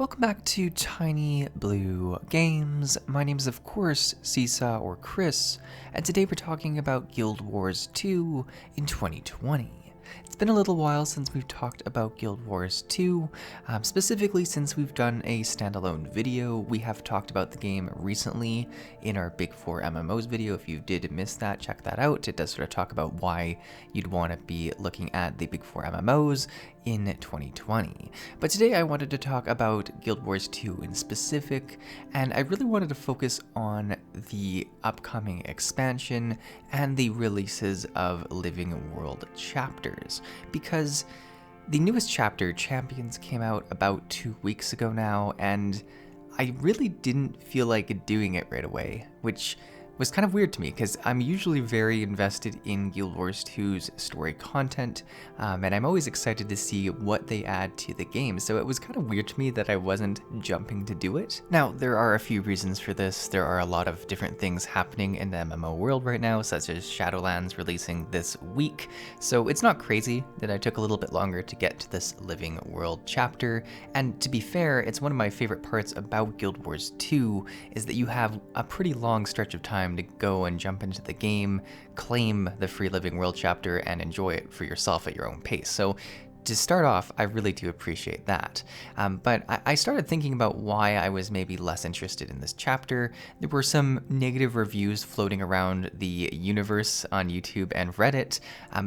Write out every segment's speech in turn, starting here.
Welcome back to Tiny Blue Games. My name is, of course, Csaw or Chris, and today we're talking about Guild Wars 2 in 2020. It's been a little while since we've talked about Guild Wars 2, specifically since we've done a standalone video. We have talked about the game recently in our Big 4 MMOs video. If you did miss that, check that out. It does sort of talk about why you'd want to be looking at the Big 4 MMOs in 2020. But today I wanted to talk about Guild Wars 2 in specific, and I really wanted to focus on the upcoming expansion and the releases of Living World chapters, because the newest chapter, Champions, came out about 2 weeks ago now, and I really didn't feel like doing it right away, which was kind of weird to me because I'm usually very invested in Guild Wars 2's story content, and I'm always excited to see what they add to the game, so it was kind of weird to me that I wasn't jumping to do it. Now, there are a few reasons for this. There are a lot of different things happening in the MMO world right now, such as Shadowlands releasing this week, so it's not crazy that I took a little bit longer to get to this Living World chapter, and to be fair, it's one of my favorite parts about Guild Wars 2 is that you have a pretty long stretch of time to go and jump into the game, claim the free Living World chapter, and enjoy it for yourself at your own pace. So to start off, I really do appreciate that. But I started thinking about why I was maybe less interested in this chapter. There were some negative reviews floating around the universe on YouTube and Reddit.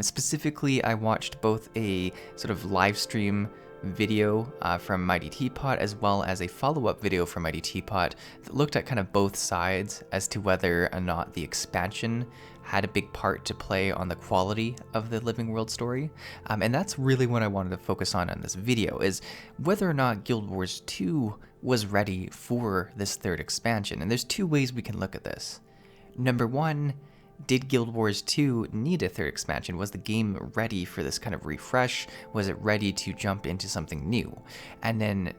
Specifically, I watched both a sort of live stream video from Mighty Teapot, as well as a follow-up video from Mighty Teapot that looked at kind of both sides as to whether or not the expansion had a big part to play on the quality of the Living World story. And that's really what I wanted to focus on in this video, is whether or not Guild Wars 2 was ready for this third expansion. And there's two ways we can look at this. Number one, did Guild Wars 2 need a third expansion? Was the game ready for this kind of refresh? Was it ready to jump into something new? And then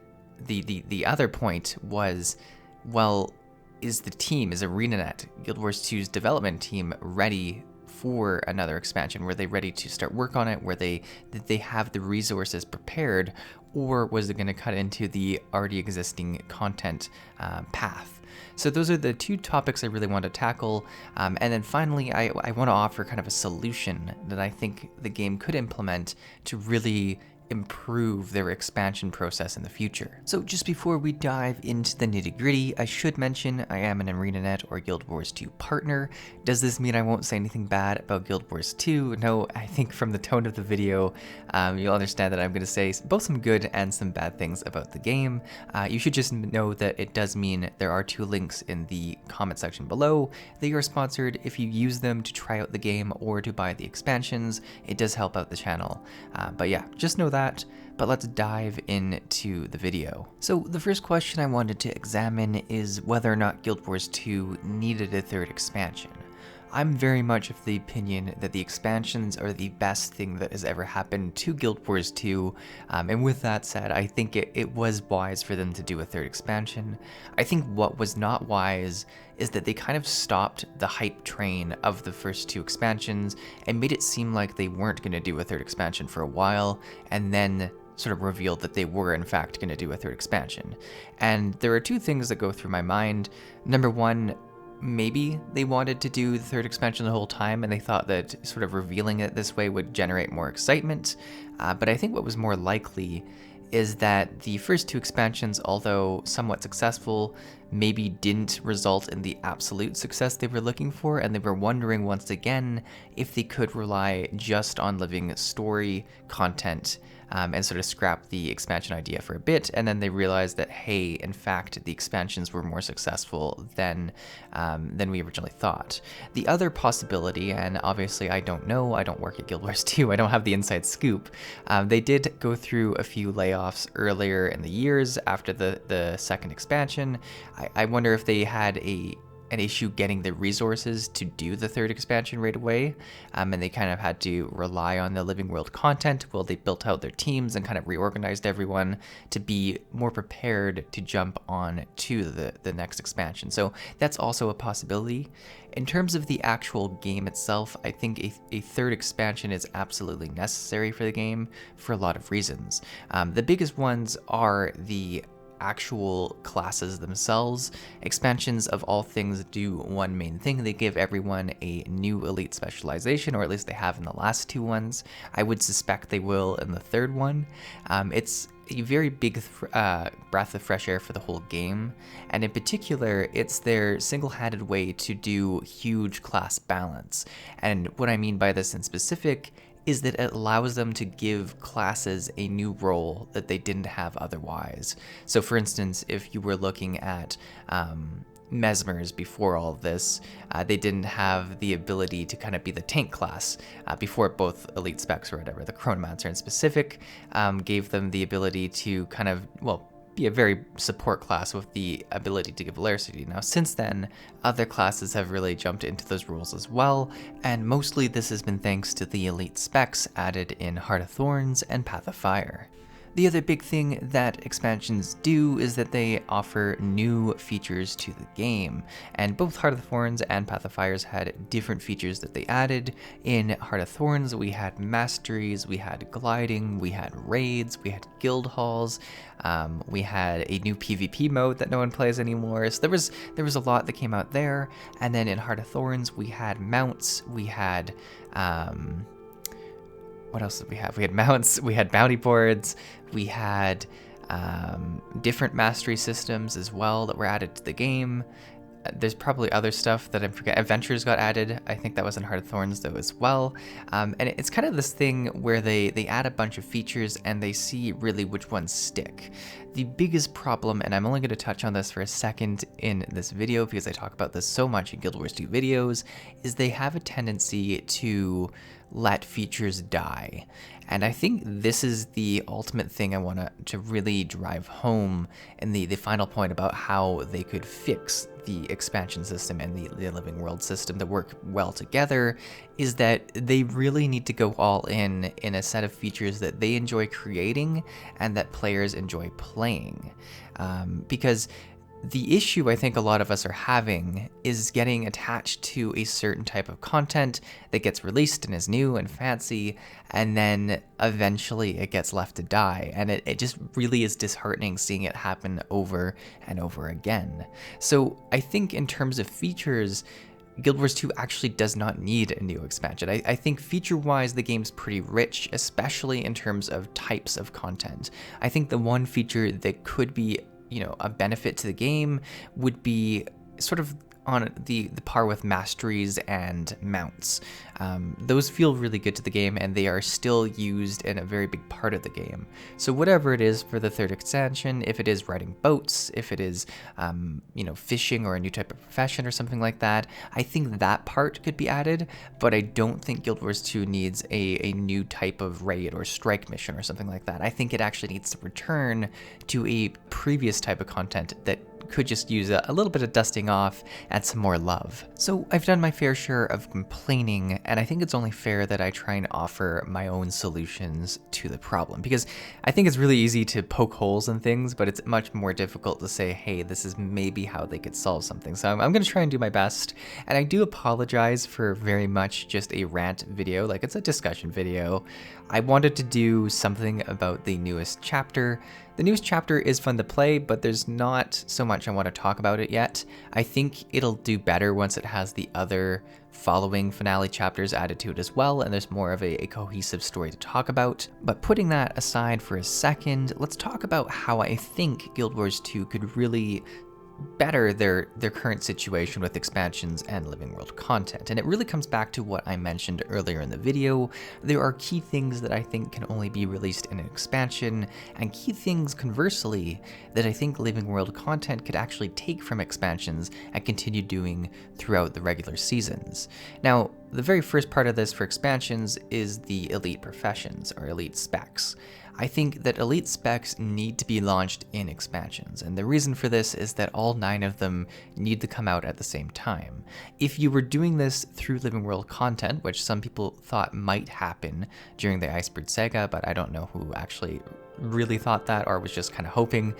the other point was, well, is ArenaNet, Guild Wars 2's development team, ready for another expansion? Were they ready to start work on it? Did they have the resources prepared, or was it going to cut into the already existing content path? So those are the two topics I really want to tackle, and then finally I want to offer kind of a solution that I think the game could implement to really improve their expansion process in the future. So just before we dive into the nitty-gritty, I should mention I am an ArenaNet or Guild Wars 2 partner. Does this mean I won't say anything bad about Guild Wars 2? No, I think from the tone of the video, you'll understand that I'm going to say both some good and some bad things about the game. You should just know that it does mean there are two links in the comment section below. They are sponsored. If you use them to try out the game or to buy the expansions, it does help out the channel. But yeah, just know that. But let's dive into the video. So the first question I wanted to examine is whether or not Guild Wars 2 needed a third expansion. I'm very much of the opinion that the expansions are the best thing that has ever happened to Guild Wars 2, and with that said, I think it was wise for them to do a third expansion. I think what was not wise is that they kind of stopped the hype train of the first two expansions and made it seem like they weren't going to do a third expansion for a while, and then sort of revealed that they were in fact going to do a third expansion. And there are two things that go through my mind. Number one, maybe they wanted to do the third expansion the whole time and they thought that sort of revealing it this way would generate more excitement, but I think what was more likely is that the first two expansions, although somewhat successful, maybe didn't result in the absolute success they were looking for, and they were wondering once again if they could rely just on living story content and sort of scrap the expansion idea for a bit, and then they realized that, hey, in fact, the expansions were more successful than we originally thought. The other possibility, and obviously I don't know, I don't work at Guild Wars 2, I don't have the inside scoop, they did go through a few layoffs earlier in the years after the second expansion. I wonder if they had an issue getting the resources to do the third expansion right away, and they kind of had to rely on the Living World content while they built out their teams and kind of reorganized everyone to be more prepared to jump on to the next expansion. So that's also a possibility. In terms of the actual game itself, I think a third expansion is absolutely necessary for the game for a lot of reasons. The biggest ones are the actual classes themselves. Expansions of all things do one main thing. They give everyone a new elite specialization, or at least they have in the last 2 ones. I would suspect they will in the 3rd one. It's a very big breath of fresh air for the whole game, and in particular, it's their single-handed way to do huge class balance. And what I mean by this in specific is that it allows them to give classes a new role that they didn't have otherwise. So for instance, if you were looking at Mesmers before all of this, they didn't have the ability to kind of be the tank class before both elite specs or whatever. The Chronomancer in specific gave them the ability to kind of, well, be a very support class with the ability to give Laercity. Now, since then, other classes have really jumped into those rules as well, and mostly this has been thanks to the elite specs added in Heart of Thorns and Path of Fire. The other big thing that expansions do is that they offer new features to the game, and both Heart of Thorns and Path of Fires had different features that they added. In Heart of Thorns, we had masteries, we had gliding, we had raids, we had guild halls, we had a new PvP mode that no one plays anymore, so there was a lot that came out there. And then in Heart of Thorns, we had mounts, we had what else did we have? We had mounts, we had bounty boards, we had different mastery systems as well that were added to the game. There's probably other stuff that I'm forgetting. Adventures got added. I think that was in Heart of Thorns though as well. And it's kind of this thing where they add a bunch of features and they see really which ones stick. The biggest problem, and I'm only going to touch on this for a second in this video because I talk about this so much in Guild Wars 2 videos, is they have a tendency to let features die. And I think this is the ultimate thing I want to really drive home in the final point about how they could fix the expansion system and the living world system to work well together, is that they really need to go all in a set of features that they enjoy creating and that players enjoy playing. Because the issue I think a lot of us are having is getting attached to a certain type of content that gets released and is new and fancy, and then eventually it gets left to die. And it just really is disheartening seeing it happen over and over again. So I think in terms of features, Guild Wars 2 actually does not need a new expansion. I think feature-wise, the game's pretty rich, especially in terms of types of content. I think the one feature that could be, you know, a benefit to the game would be sort of on the par with masteries and mounts. Those feel really good to the game, and they are still used in a very big part of the game. So whatever it is for the 3rd expansion, if it is riding boats, if it is, you know, fishing or a new type of profession or something like that, I think that part could be added, but I don't think Guild Wars 2 needs a new type of raid or strike mission or something like that. I think it actually needs to return to a previous type of content that could just use a little bit of dusting off and some more love. So I've done my fair share of complaining, and I think it's only fair that I try and offer my own solutions to the problem, because I think it's really easy to poke holes in things, but it's much more difficult to say, hey, this is maybe how they could solve something. So I'm going to try and do my best, and I do apologize for very much just a rant video, like it's a discussion video. I wanted to do something about the newest chapter. The newest chapter is fun to play, but there's not so much I want to talk about it yet. I think it'll do better once it has the other following finale chapters added to it as well, and there's more of a cohesive story to talk about. But putting that aside for a second, let's talk about how I think Guild Wars 2 could really better their current situation with expansions and living world content. And it really comes back to what I mentioned earlier in the video. There are key things that I think can only be released in an expansion, and key things, conversely, that I think living world content could actually take from expansions and continue doing throughout the regular seasons. Now, the very first part of this for expansions is the elite professions, or elite specs. I think that elite specs need to be launched in expansions, and the reason for this is that all 9 of them need to come out at the same time. If you were doing this through living world content, which some people thought might happen during the Iceberg Saga, but I don't know who actually really thought that or was just kind of hoping,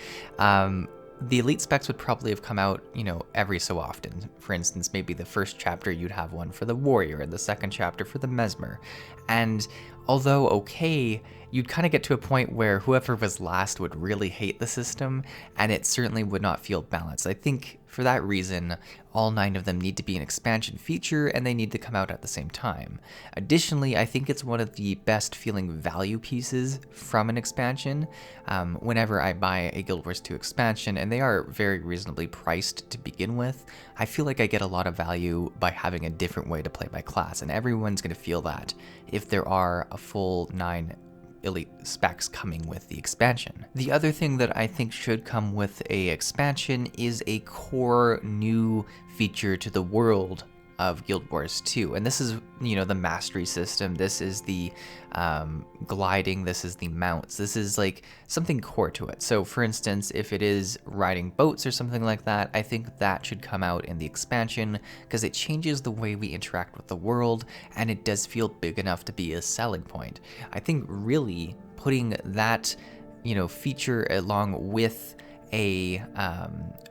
the elite specs would probably have come out, you know, every so often. For instance, maybe the first chapter you'd have one for the warrior, and the second chapter for the mesmer. And although okay, you'd kind of get to a point where whoever was last would really hate the system, and it certainly would not feel balanced. I think for that reason, all 9 of them need to be an expansion feature, and they need to come out at the same time. Additionally, I think it's one of the best feeling value pieces from an expansion. Whenever I buy a Guild Wars 2 expansion, and they are very reasonably priced to begin with, I feel like I get a lot of value by having a different way to play my class, and everyone's going to feel that if there are a full 9 elite specs coming with the expansion. The other thing that I think should come with a expansion is a core new feature to the world of Guild Wars 2. And this is, the mastery system. This is the gliding. This is the mounts. This is like something core to it. So for instance, if it is riding boats or something like that, I think that should come out in the expansion because it changes the way we interact with the world, and it does feel big enough to be a selling point. I think really putting that, feature along with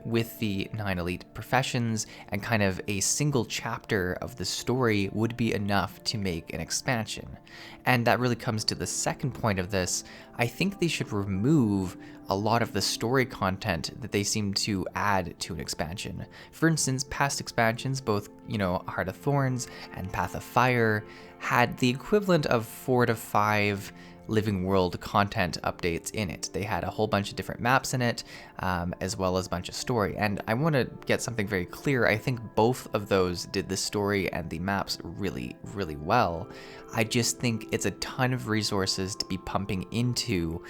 with the 9 elite professions and kind of a single chapter of the story would be enough to make an expansion. And that really comes to the second point of this. I think they should remove a lot of the story content that they seem to add to an expansion. For instance, past expansions, both, Heart of Thorns and Path of Fire, had the equivalent of 4 to 5 living world content updates in it. They had a whole bunch of different maps in it, as well as a bunch of story. And I want to get something very clear. I think both of those did the story and the maps really, really well. I just think it's a ton of resources to be pumping into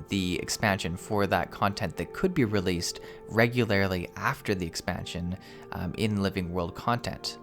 the expansion for that content that could be released regularly after the expansion in living world content.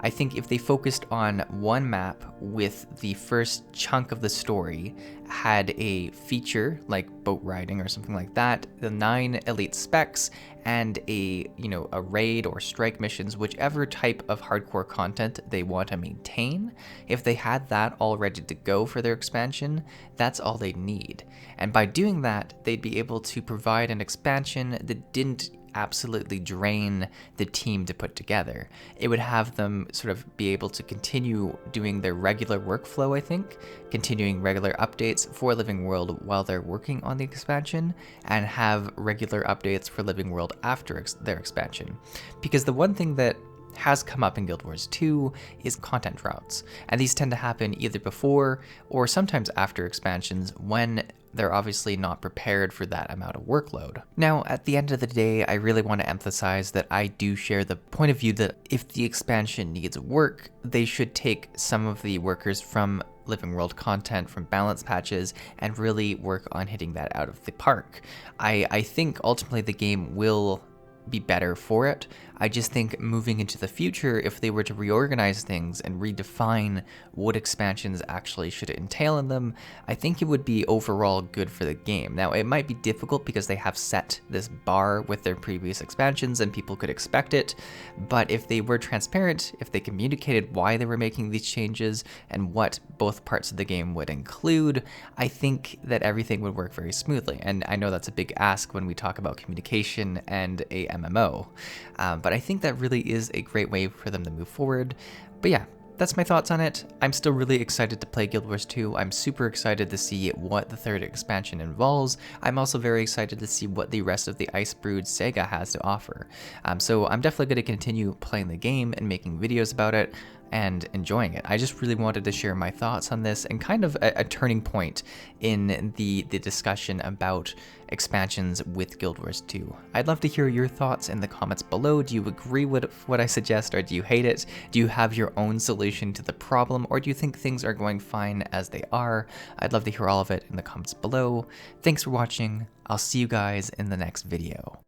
I think if they focused on one map with the first chunk of the story, had a feature like boat riding or something like that, the 9 elite specs, and a raid or strike missions, whichever type of hardcore content they want to maintain, if they had that all ready to go for their expansion, that's all they need. And by doing that, they'd be able to provide an expansion that didn't absolutely drain the team to put together. It would have them sort of be able to continue doing their regular workflow, I think, continuing regular updates for Living World while they're working on the expansion, and have regular updates for Living World after their expansion. Because the one thing that has come up in Guild Wars 2 is content droughts, and these tend to happen either before or sometimes after expansions when they're obviously not prepared for that amount of workload. Now, at the end of the day, I really want to emphasize that I do share the point of view that if the expansion needs work, they should take some of the workers from Living World content, from balance patches, and really work on hitting that out of the park. I think ultimately the game will be better for it. I just think moving into the future, if they were to reorganize things and redefine what expansions actually should entail in them, I think it would be overall good for the game. Now, it might be difficult because they have set this bar with their previous expansions and people could expect it, but if they were transparent, if they communicated why they were making these changes and what both parts of the game would include, I think that everything would work very smoothly. And I know that's a big ask when we talk about communication and a MMO, but I think that really is a great way for them to move forward. But yeah, that's my thoughts on it. I'm still really excited to play Guild Wars 2. I'm super excited to see what the third expansion involves. I'm also very excited to see what the rest of the Icebrood saga has to offer. So I'm definitely going to continue playing the game and making videos about it and enjoying it. I just really wanted to share my thoughts on this and kind of a turning point in the discussion about expansions with Guild Wars 2. I'd love to hear your thoughts in the comments below. Do you agree with what I suggest, or do you hate it? Do you have your own solution to the problem, or do you think things are going fine as they are? I'd love to hear all of it in the comments below. Thanks for watching. I'll see you guys in the next video.